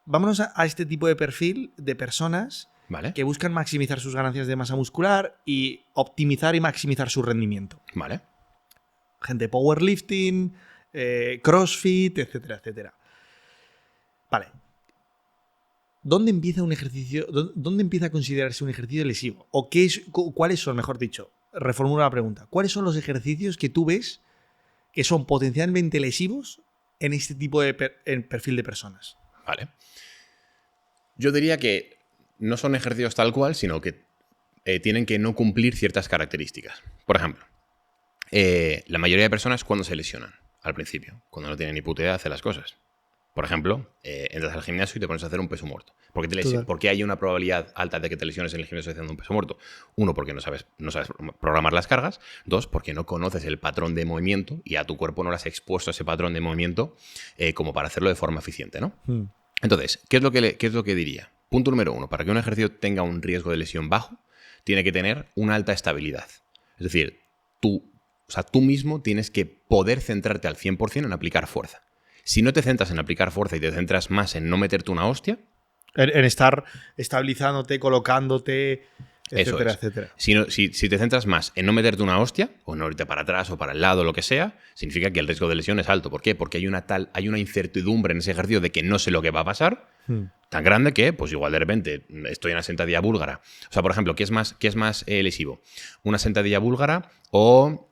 vámonos a este tipo de perfil de personas Vale. que buscan maximizar sus ganancias de masa muscular y optimizar y maximizar su rendimiento. Vale. Gente powerlifting, crossfit, etcétera, etcétera. Vale. ¿Dónde empieza un ejercicio? ¿Dónde empieza a considerarse un ejercicio lesivo? ¿O cuáles son, mejor dicho? Reformulo la pregunta. ¿Cuáles son los ejercicios que tú ves que son potencialmente lesivos en este tipo de perfil de personas? Vale. Yo diría que no son ejercicios tal cual, sino que tienen que no cumplir ciertas características. Por ejemplo, la mayoría de personas cuando se lesionan al principio, cuando no tienen ni puta idea de hacer las cosas. Por ejemplo, entras al gimnasio y te pones a hacer un peso muerto. ¿Por qué hay una probabilidad alta de que te lesiones en el gimnasio haciendo un peso muerto? Uno, porque no sabes programar las cargas. Dos, porque no conoces el patrón de movimiento y a tu cuerpo no le has expuesto ese patrón de movimiento como para hacerlo de forma eficiente, ¿no? Entonces, ¿qué es lo que diría? Punto número 1. Para que un ejercicio tenga un riesgo de lesión bajo, tiene que tener una alta estabilidad. Es decir, tú mismo tienes que poder centrarte al 100% en aplicar fuerza. Si no te centras en aplicar fuerza y te centras más en no meterte una hostia... En estar estabilizándote, colocándote, etcétera, eso es. etcétera. Si te centras más en no meterte una hostia, o no irte para atrás o para el lado, lo que sea, significa que el riesgo de lesión es alto. ¿Por qué? Porque hay una incertidumbre en ese ejercicio de que no sé lo que va a pasar, tan grande que, pues igual de repente, estoy en una sentadilla búlgara. O sea, por ejemplo, ¿qué es más lesivo? ¿Una sentadilla búlgara o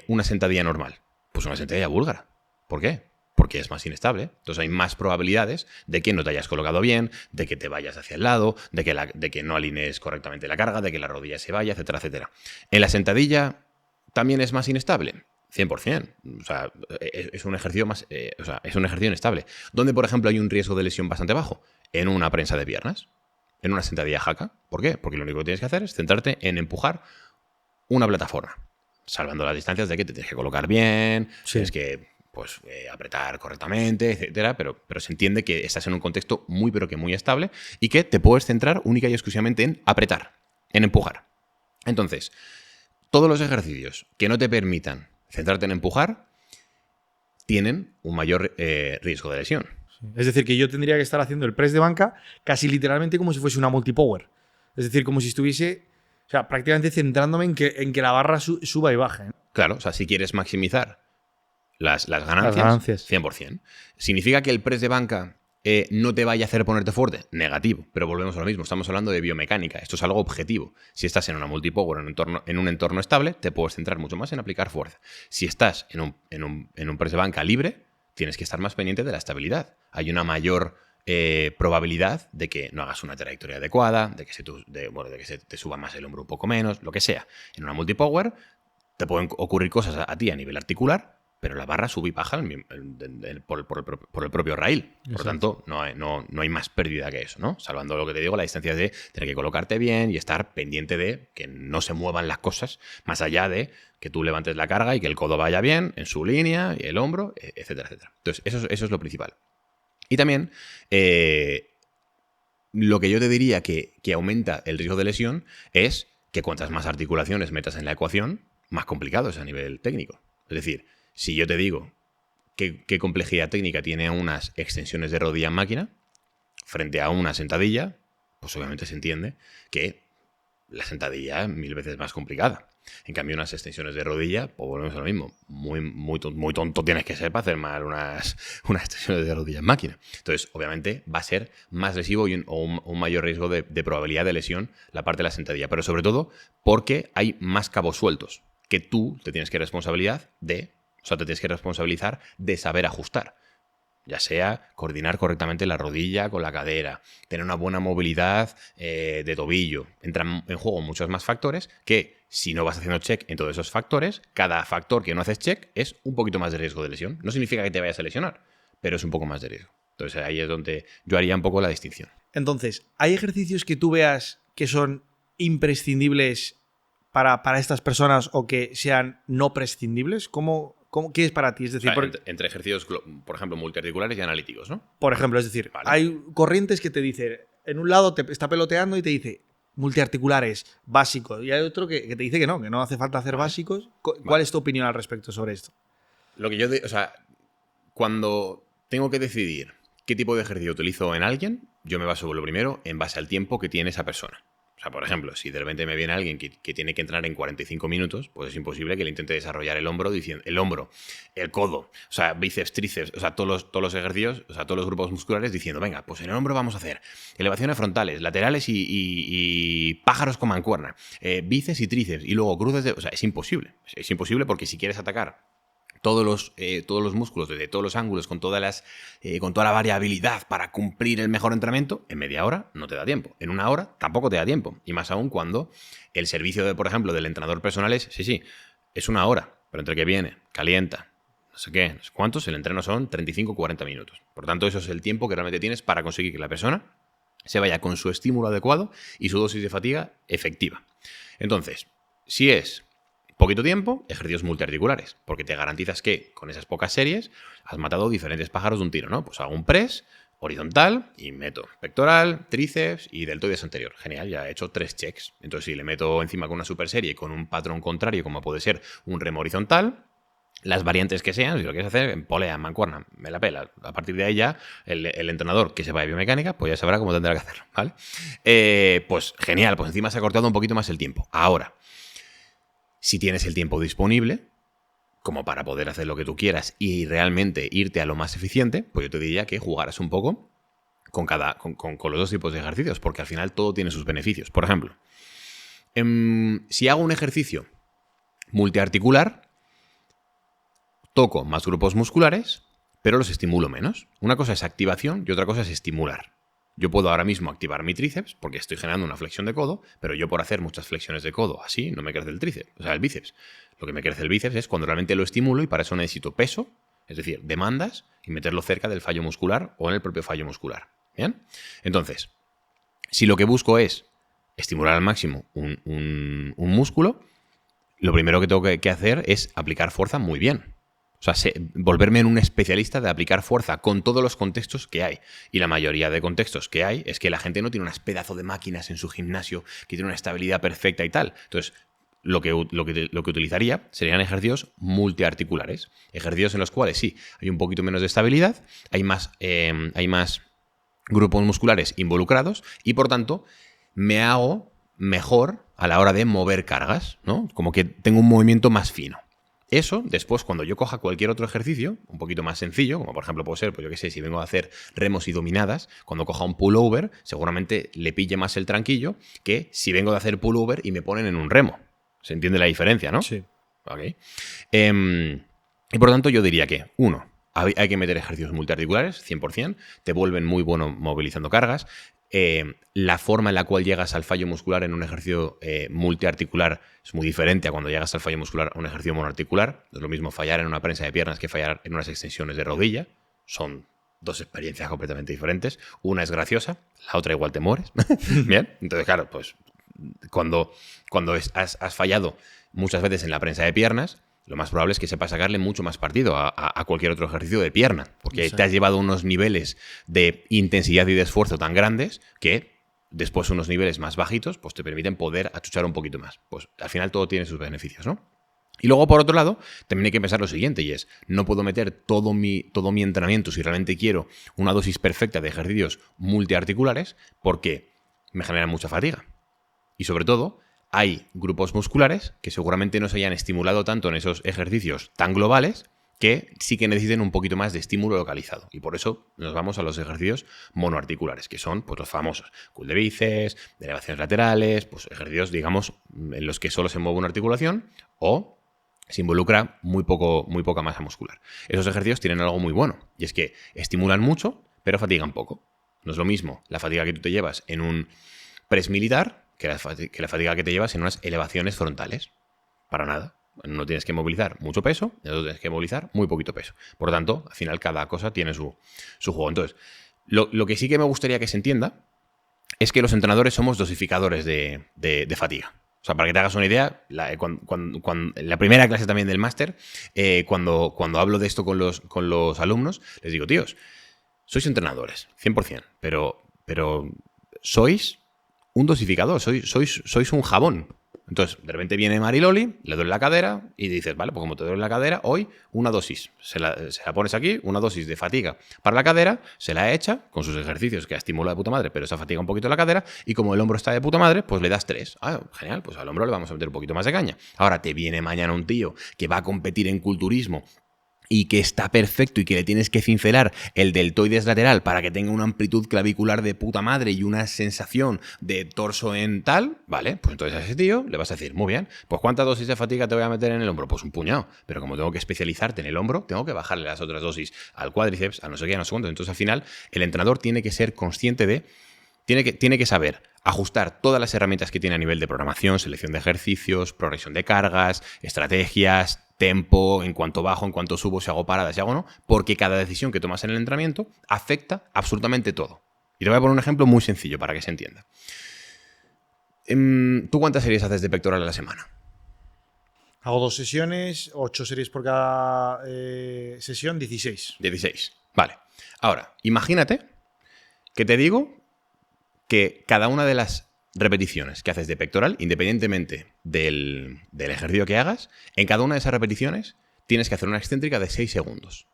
una sentadilla normal? Pues una sentadilla búlgara. ¿Por qué? Porque es más inestable. Entonces hay más probabilidades de que no te hayas colocado bien, de que te vayas hacia el lado, de que no alinees correctamente la carga, de que la rodilla se vaya, etcétera, etcétera. En la sentadilla también es más inestable. 100%. O sea, es un ejercicio es un ejercicio inestable. ¿Dónde, por ejemplo, hay un riesgo de lesión bastante bajo? En una prensa de piernas. En una sentadilla jaca. ¿Por qué? Porque lo único que tienes que hacer es centrarte en empujar una plataforma. Salvando las distancias de que te tienes que colocar bien, tienes que apretar correctamente, etcétera, pero se entiende que estás en un contexto muy, pero que muy estable y que te puedes centrar única y exclusivamente en apretar, en empujar. Entonces, todos los ejercicios que no te permitan centrarte en empujar tienen un mayor riesgo de lesión. Es decir, que yo tendría que estar haciendo el press de banca casi literalmente como si fuese una multipower. Es decir, como si estuviese, o sea, prácticamente centrándome en que la barra suba y baje. Claro, o sea, si quieres maximizar las ganancias, 100%. ¿Significa que el press de banca no te vaya a hacer ponerte fuerte? Negativo, pero volvemos a lo mismo. Estamos hablando de biomecánica. Esto es algo objetivo. Si estás en una multipower, en un entorno estable, te puedes centrar mucho más en aplicar fuerza. Si estás en un press de banca libre, tienes que estar más pendiente de la estabilidad. Hay una mayor probabilidad de que no hagas una trayectoria adecuada, de que se te suba más el hombro un poco menos, lo que sea. En una multipower te pueden ocurrir cosas a ti a nivel articular, pero la barra sube y baja por el propio raíl. Por lo tanto, no hay más pérdida que eso, ¿no? Salvando lo que te digo, la distancia de tener que colocarte bien y estar pendiente de que no se muevan las cosas, más allá de que tú levantes la carga y que el codo vaya bien en su línea, y el hombro, etcétera, etcétera. Entonces, eso es lo principal. Y también, lo que yo te diría que aumenta el riesgo de lesión es que cuantas más articulaciones metas en la ecuación, más complicado es a nivel técnico. Es decir, si yo te digo qué complejidad técnica tiene unas extensiones de rodilla en máquina frente a una sentadilla, pues obviamente se entiende que la sentadilla es 1000 veces más complicada. En cambio, unas extensiones de rodilla, pues volvemos a lo mismo. Muy tonto tienes que ser para hacer mal unas extensiones de rodilla en máquina. Entonces, obviamente, va a ser más lesivo o un mayor riesgo de probabilidad de lesión la parte de la sentadilla. Pero sobre todo porque hay más cabos sueltos que tú te tienes que te tienes que responsabilizar de saber ajustar. Ya sea coordinar correctamente la rodilla con la cadera, tener una buena movilidad de tobillo. Entran en juego muchos más factores que, si no vas haciendo check en todos esos factores, cada factor que no haces check es un poquito más de riesgo de lesión. No significa que te vayas a lesionar, pero es un poco más de riesgo. Entonces ahí es donde yo haría un poco la distinción. Entonces, ¿hay ejercicios que tú veas que son imprescindibles para estas personas o que sean no prescindibles? ¿Qué es para ti? Es decir, entre ejercicios, por ejemplo, multiarticulares y analíticos, ¿no? Por ejemplo, es decir, vale. Hay corrientes que te dicen, en un lado te está peloteando y te dice multiarticulares, básicos, y hay otro que te dice que no hace falta hacer básicos. ¿Cuál es tu opinión al respecto sobre esto? Lo que cuando tengo que decidir ¿Qué tipo de ejercicio utilizo en alguien? Yo me baso, lo primero, en base al tiempo que tiene esa persona. O sea, por ejemplo, si de repente me viene alguien que tiene que entrenar en 45 minutos, pues es imposible que le intente desarrollar el hombro, el codo, o sea, bíceps, tríceps, o sea, todos los ejercicios, o sea, todos los grupos musculares diciendo, venga, pues en el hombro vamos a hacer elevaciones frontales, laterales y pájaros con mancuerna, bíceps y tríceps, y luego cruces de... O sea, es imposible. Es imposible porque si quieres atacar todos los músculos, desde todos los ángulos, con toda la variabilidad para cumplir el mejor entrenamiento, en media hora no te da tiempo. En una hora tampoco te da tiempo. Y más aún cuando el servicio, por ejemplo, del entrenador personal es una hora, pero entre que viene, calienta, no sé qué, no sé cuántos, el entreno son 35-40 minutos. Por tanto, eso es el tiempo que realmente tienes para conseguir que la persona se vaya con su estímulo adecuado y su dosis de fatiga efectiva. Entonces, si es poquito tiempo, ejercicios multiarticulares, porque te garantizas que con esas pocas series has matado diferentes pájaros de un tiro, ¿no? Pues hago un press horizontal y meto pectoral, tríceps y deltoides anterior. Genial, ya he hecho 3 checks. Entonces, si le meto encima con una super serie con un patrón contrario, como puede ser un remo horizontal, las variantes que sean, si lo quieres hacer en polea, en mancuerna, me la pela. A partir de ahí ya, el entrenador que sepa de biomecánica, pues ya sabrá cómo tendrá que hacerlo, ¿vale? Pues genial, pues encima se ha cortado un poquito más el tiempo. Ahora, si tienes el tiempo disponible, como para poder hacer lo que tú quieras y realmente irte a lo más eficiente, pues yo te diría que jugaras un poco con los dos tipos de ejercicios, porque al final todo tiene sus beneficios. Por ejemplo, si hago un ejercicio multiarticular, toco más grupos musculares, pero los estimulo menos. Una cosa es activación y otra cosa es estimular. Yo puedo ahora mismo activar mi tríceps porque estoy generando una flexión de codo, pero yo por hacer muchas flexiones de codo así no me crece el tríceps, o sea, el bíceps. Lo que me crece el bíceps es cuando realmente lo estimulo y para eso necesito peso, es decir, demandas y meterlo cerca del fallo muscular o en el propio fallo muscular. ¿Bien? Entonces, si lo que busco es estimular al máximo un músculo, lo primero que tengo que hacer es aplicar fuerza muy bien. O sea, volverme en un especialista de aplicar fuerza con todos los contextos que hay. Y la mayoría de contextos que hay es que la gente no tiene unas pedazos de máquinas en su gimnasio que tiene una estabilidad perfecta y tal. Entonces, lo que utilizaría serían ejercicios multiarticulares. Ejercicios en los cuales sí, hay un poquito menos de estabilidad, hay más grupos musculares involucrados y, por tanto, me hago mejor a la hora de mover cargas, ¿no? Como que tengo un movimiento más fino. Eso, después, cuando yo coja cualquier otro ejercicio, un poquito más sencillo, como por ejemplo puede ser, pues yo qué sé, si vengo a hacer remos y dominadas, cuando coja un pullover, seguramente le pille más el tranquillo que si vengo de hacer pullover y me ponen en un remo. ¿Se entiende la diferencia, no? Sí. Ok. Y por lo tanto yo diría que, uno, hay que meter ejercicios multiarticulares, 100%, te vuelven muy bueno movilizando cargas. La forma en la cual llegas al fallo muscular en un ejercicio multiarticular es muy diferente a cuando llegas al fallo muscular a un ejercicio monoarticular. No es lo mismo fallar en una prensa de piernas que fallar en unas extensiones de rodilla. Son dos experiencias completamente diferentes. Una es graciosa, la otra igual te mueres. Bien, entonces claro, pues cuando has fallado muchas veces en la prensa de piernas, lo más probable es que sepas sacarle mucho más partido a cualquier otro ejercicio de pierna, porque te has llevado unos niveles de intensidad y de esfuerzo tan grandes que después unos niveles más bajitos pues te permiten poder achuchar un poquito más. Pues al final todo tiene sus beneficios, ¿no? Y luego, por otro lado, también hay que pensar lo siguiente, y es, no puedo meter todo mi entrenamiento si realmente quiero una dosis perfecta de ejercicios multiarticulares porque me generan mucha fatiga. Y sobre todo, hay grupos musculares que seguramente no se hayan estimulado tanto en esos ejercicios tan globales que sí que necesiten un poquito más de estímulo localizado. Y por eso nos vamos a los ejercicios monoarticulares, que son pues, los famosos curl de bíceps, de elevaciones laterales, pues ejercicios, digamos, en los que solo se mueve una articulación o se involucra muy poca masa muscular. Esos ejercicios tienen algo muy bueno, y es que estimulan mucho, pero fatigan poco. No es lo mismo la fatiga que tú te llevas en un press militar que la fatiga que te llevas en unas elevaciones frontales. Para nada. No tienes que movilizar mucho peso, no tienes que movilizar muy poquito peso. Por lo tanto, al final cada cosa tiene su juego. Entonces, lo que sí que me gustaría que se entienda es que los entrenadores somos dosificadores de fatiga. O sea, para que te hagas una idea, la primera clase también del máster, cuando hablo de esto con los alumnos, les digo, tíos, sois entrenadores, 100%, pero sois un dosificador, sois un jabón. Entonces, de repente viene Mariloli, le duele la cadera y dices, vale, pues como te duele la cadera, hoy una dosis. Se la pones aquí, una dosis de fatiga para la cadera, se la echa con sus ejercicios que estimula de puta madre, pero esa fatiga un poquito la cadera y como el hombro está de puta madre, pues le das 3. Ah, genial, pues al hombro le vamos a meter un poquito más de caña. Ahora te viene mañana un tío que va a competir en culturismo y que está perfecto y que le tienes que cincelar el deltoides lateral para que tenga una amplitud clavicular de puta madre y una sensación de torso en tal, vale, pues entonces a ese tío le vas a decir, muy bien, pues ¿cuántas dosis de fatiga te voy a meter en el hombro? Pues un puñado, pero como tengo que especializarte en el hombro, tengo que bajarle las otras dosis al cuádriceps, a no sé qué, a no sé cuánto. Entonces al final el entrenador tiene que ser consciente de, tiene que saber ajustar todas las herramientas que tiene a nivel de programación, selección de ejercicios, progresión de cargas, estrategias, tempo, en cuanto bajo, en cuanto subo, si hago paradas, si hago no, porque cada decisión que tomas en el entrenamiento afecta absolutamente todo. Y te voy a poner un ejemplo muy sencillo para que se entienda. ¿Tú cuántas series haces de pectoral a la semana? Hago 2 sesiones, 8 series por cada sesión, 16. 16. Vale. Ahora, imagínate que te digo que cada una de las repeticiones que haces de pectoral, independientemente del ejercicio que hagas, en cada una de esas repeticiones tienes que hacer una excéntrica de 6 segundos.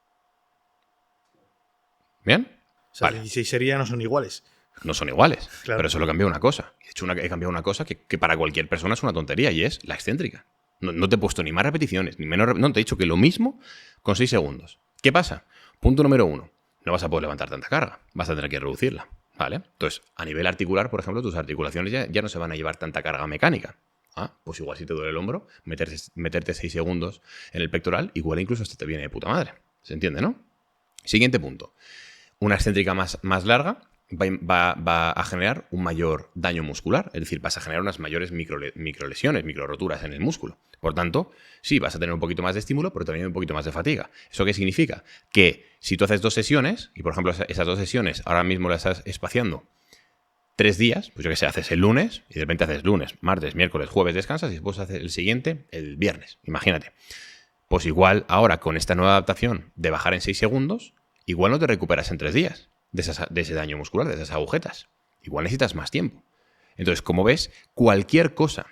¿Bien? O sea, vale. 16 series no son iguales. No son iguales, Claro. pero solo he cambiado una cosa. De hecho, he cambiado una cosa que para cualquier persona es una tontería y es la excéntrica. No te he puesto ni más repeticiones, ni menos. No, te he dicho que lo mismo con 6 segundos. ¿Qué pasa? Punto número 1. No vas a poder levantar tanta carga. Vas a tener que reducirla. ¿Vale? Entonces, a nivel articular, por ejemplo, tus articulaciones ya no se van a llevar tanta carga mecánica. Ah, pues igual si te duele el hombro, meterte 6 segundos en el pectoral, igual incluso hasta te viene de puta madre. ¿Se entiende, no? Siguiente punto. Una excéntrica más larga va a generar un mayor daño muscular. Es decir, vas a generar unas mayores microlesiones, microroturas en el músculo. Por tanto, sí, vas a tener un poquito más de estímulo, pero también un poquito más de fatiga. ¿Eso qué significa? Que si tú haces 2 sesiones, y por ejemplo esas 2 sesiones ahora mismo las estás espaciando 3 días, pues yo qué sé, haces el lunes, y de repente haces lunes, martes, miércoles, jueves, descansas, y después haces el siguiente el viernes. Imagínate. Pues igual ahora con esta nueva adaptación de bajar en 6 segundos, igual no te recuperas en 3 días de ese daño muscular, de esas agujetas. Igual necesitas más tiempo. Entonces, como ves, cualquier cosa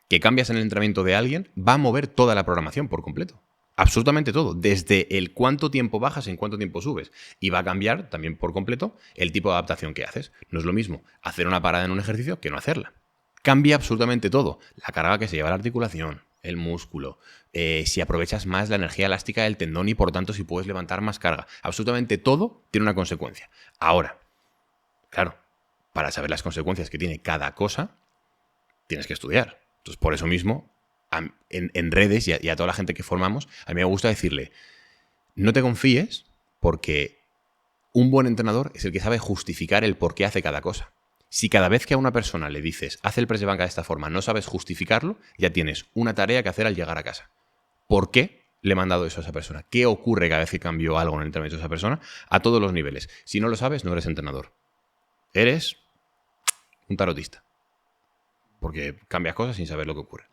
que cambias en el entrenamiento de alguien va a mover toda la programación por completo. Absolutamente todo. Desde el cuánto tiempo bajas, en cuánto tiempo subes. Y va a cambiar también por completo el tipo de adaptación que haces. No es lo mismo hacer una parada en un ejercicio que no hacerla. Cambia absolutamente todo. La carga que se lleva la articulación, el músculo, si aprovechas más la energía elástica del tendón y por tanto si puedes levantar más carga. Absolutamente todo tiene una consecuencia. Ahora, claro, para saber las consecuencias que tiene cada cosa, tienes que estudiar. Entonces, por eso mismo, en redes y a toda la gente que formamos, a mí me gusta decirle, no te confíes porque un buen entrenador es el que sabe justificar el por qué hace cada cosa. Si cada vez que a una persona le dices, haz el press de banca de esta forma, no sabes justificarlo, ya tienes una tarea que hacer al llegar a casa. ¿Por qué le he mandado eso a esa persona? ¿Qué ocurre cada vez que cambio algo en el entrenamiento de esa persona? A todos los niveles. Si no lo sabes, no eres entrenador. Eres un tarotista. Porque cambias cosas sin saber lo que ocurre.